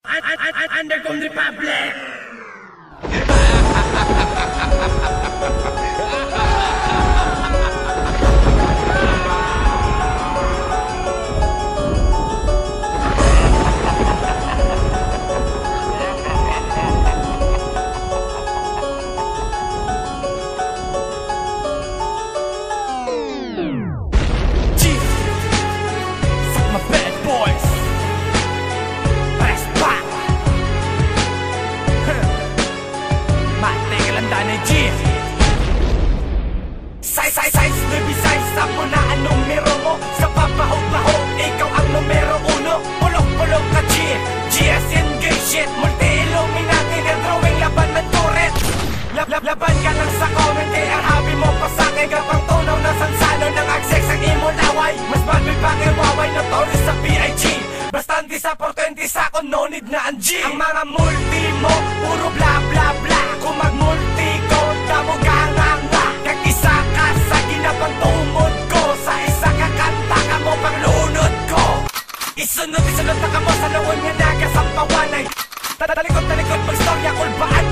Underground Republic! Size, baby size, tapo na anong mero mo. Sa papaho-baho, ikaw ang numero uno. Pulok-pulok ka G, GS engage shit. Multi-illuminati na drawing laban ng turret. Laban ka lang sa comment, kaya habi mo pa sa'kin. Kapang tunaw na sansalo ng access ang imong laway. Mas balbig pang iwaway na tourist sa PIG. Bastante sa portente sa ako, no need na ang G. Ang mga multi mo, puro bla bla bla. Kung mag-multi ko, damo ka nga nga. Kag-isa ka sa ginapang tungod ko. Sa isa ka kanta ka mo pang lunod ko. Isunod na ka mo sa lawon nga nagasampawanay. Talikod, magstorya, kulbaan